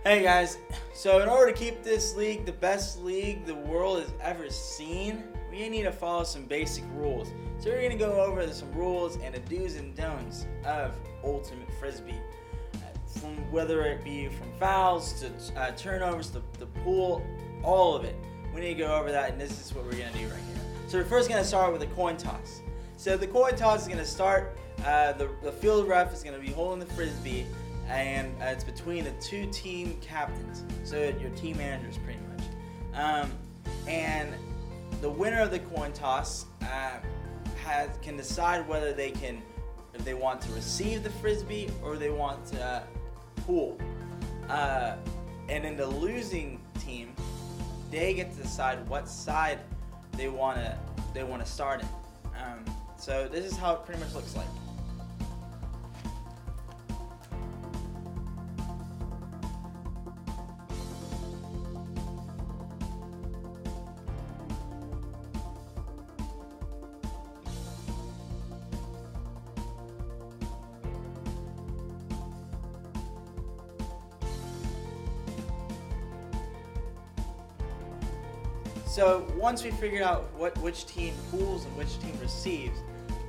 Hey guys, so in order to keep this league the best league the world has ever seen, we need to follow some basic rules. So we're going to go over some rules and the do's and don'ts of Ultimate Frisbee. From whether it be from fouls to turnovers to the pool, all of it. We need to go over that, and this is what we're going to do right here. So we're first going to start with a coin toss. So the coin toss is going to start, the field ref is going to be holding the Frisbee, and it's between the two team captains, so your team managers pretty much. And the winner of the coin toss can decide whether if they want to receive the Frisbee or they want to pool. And in the losing team, they get to decide what side they want to start in. So this is how it pretty much looks like. So once we figured out which team pools and which team receives,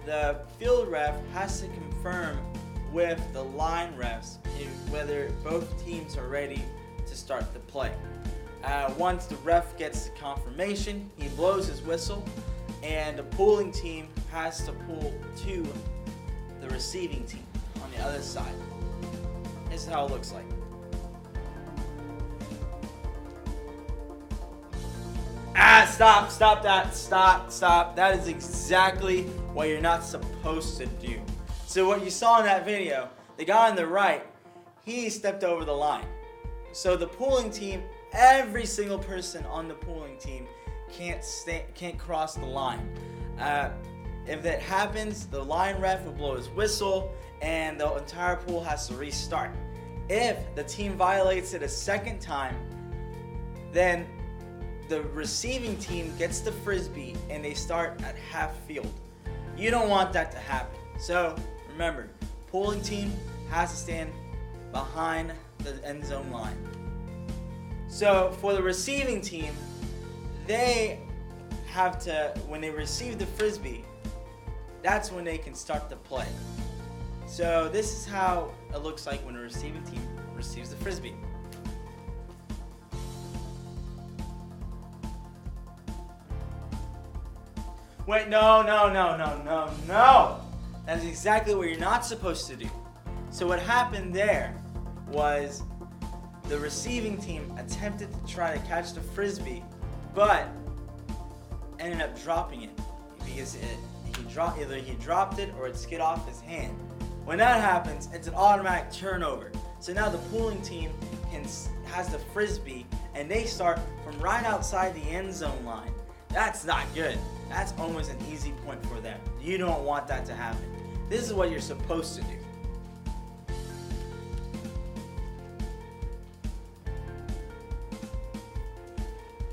the field ref has to confirm with the line refs whether both teams are ready to start the play. Once the ref gets the confirmation, he blows his whistle, and the pooling team has to pool to the receiving team on the other side. This is how it looks like. Stop. That is exactly what you're not supposed to do. So what you saw in that video, the guy on the right, he stepped over the line. So the pooling team, every single person on the pooling team can't cross the line. If that happens, the line ref will blow his whistle and the entire pool has to restart. If the team violates it a second time, then the receiving team gets the Frisbee and they start at half field. You don't want that to happen. So remember, pooling team has to stand behind the end zone line. So for the receiving team, they have to, when they receive the Frisbee, that's when they can start the play. So this is how it looks like when a receiving team receives the Frisbee. Wait, no. That's exactly what you're not supposed to do. So what happened there was the receiving team attempted to try to catch the Frisbee, but ended up dropping it because either he dropped it or it skid off his hand. When that happens, it's an automatic turnover. So now the pooling team has the Frisbee and they start from right outside the end zone line. That's not good. That's almost an easy point for them. You don't want that to happen. This is what you're supposed to do.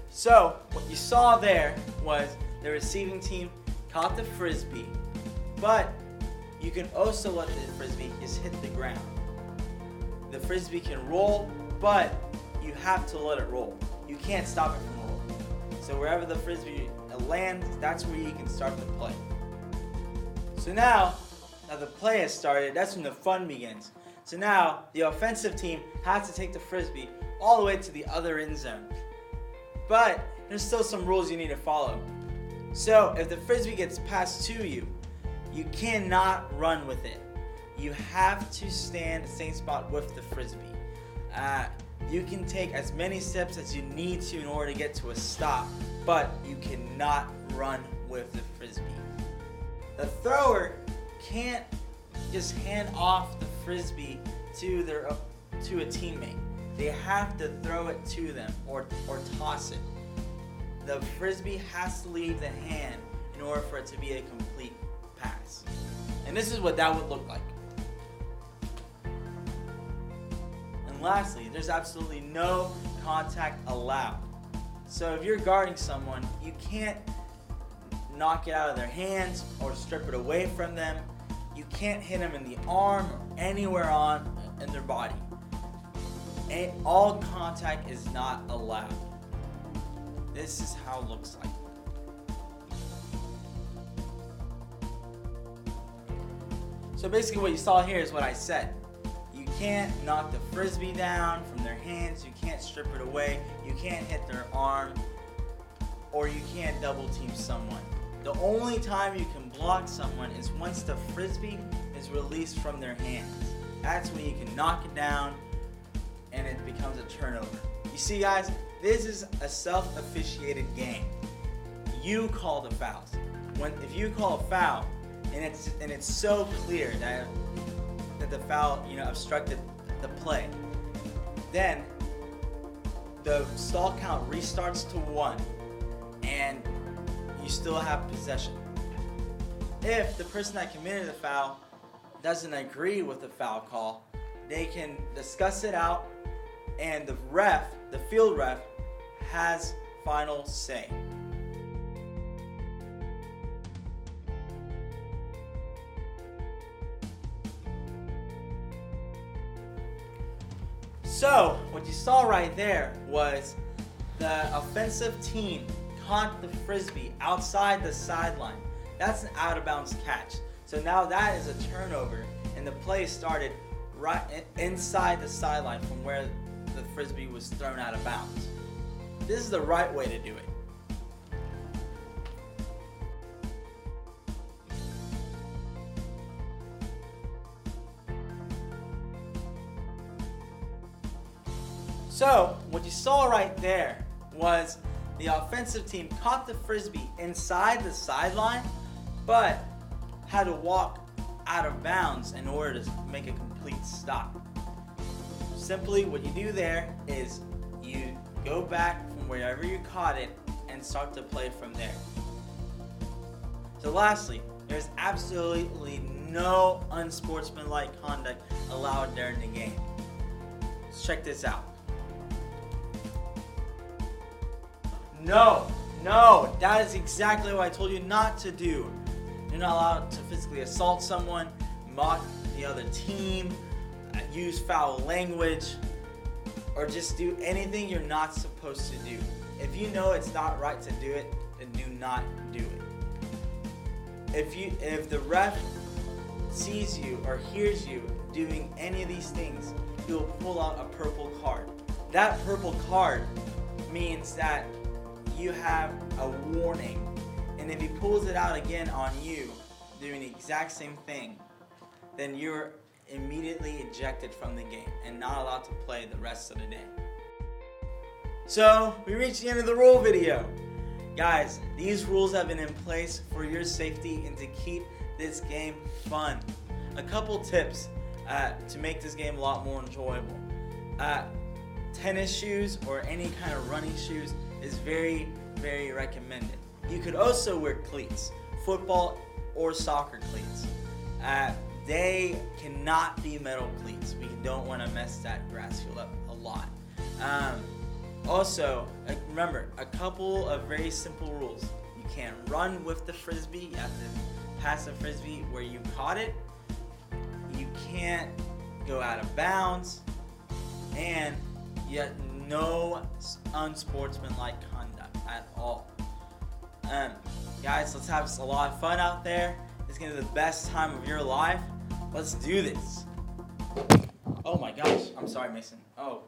So, what you saw there was the receiving team caught the Frisbee, but you can also let the Frisbee just hit the ground. The Frisbee can roll, but you have to let it roll. You can't stop it from rolling. So wherever the Frisbee lands, that's where you can start the play. So now the play has started, that's when the fun begins. So now the offensive team has to take the Frisbee all the way to the other end zone. But there's still some rules you need to follow. So if the Frisbee gets passed to you, you cannot run with it. You have to stand the same spot with the Frisbee. You can take as many steps as you need to in order to get to a stop, but you cannot run with the Frisbee. The thrower can't just hand off the Frisbee to a teammate. They have to throw it to them or toss it. The Frisbee has to leave the hand in order for it to be a complete pass. And this is what that would look like. And lastly, there's absolutely no contact allowed. So if you're guarding someone, you can't knock it out of their hands or strip it away from them. You can't hit them in the arm or anywhere in their body. all contact is not allowed. This is how it looks like. So basically what you saw here is what I said. You can't knock the frisbee down from their hands, you can't strip it away, you can't hit their arm, or you can't double team someone. The only time you can block someone is once the frisbee is released from their hands. That's when you can knock it down and it becomes a turnover. You see guys, this is a self-officiated game. You call the fouls. If you call a foul and it's so clear that the foul obstructed the play, then the stall count restarts to 1 and you still have possession. If the person that committed the foul doesn't agree with the foul call, they can discuss it out and the field ref has final say. So, what you saw right there was the offensive team caught the frisbee outside the sideline. That's an out of bounds catch. So now that is a turnover and the play started right inside the sideline from where the frisbee was thrown out of bounds. This is the right way to do it. So, what you saw right there was the offensive team caught the frisbee inside the sideline, but had to walk out of bounds in order to make a complete stop. Simply, what you do there is you go back from wherever you caught it and start to play from there. So lastly, there's absolutely no unsportsmanlike conduct allowed during the game. Let's check this out. No, that is exactly what I told you not to do. You're not allowed to physically assault someone, mock the other team, use foul language, or just do anything you're not supposed to do. If you know it's not right to do it, then do not do it. If the ref sees you or hears you doing any of these things, he'll pull out a purple card. That purple card means that you have a warning, and if he pulls it out again on you doing the exact same thing, then you're immediately ejected from the game and not allowed to play the rest of the day. So we reached the end of the rule video. Guys, these rules have been in place for your safety and to keep this game fun. A couple tips to make this game a lot more enjoyable. Tennis shoes or any kind of running shoes is very, very recommended. You could also wear cleats, football or soccer cleats. They cannot be metal cleats. We don't want to mess that grass field up a lot. Also, remember, a couple of very simple rules. You can't run with the frisbee. You have to pass the frisbee where you caught it. You can't go out of bounds. And yet no unsportsmanlike conduct at all. Guys, let's have a lot of fun out there. It's going to be the best time of your life. Let's do this. Oh my gosh. I'm sorry, Mason. Oh.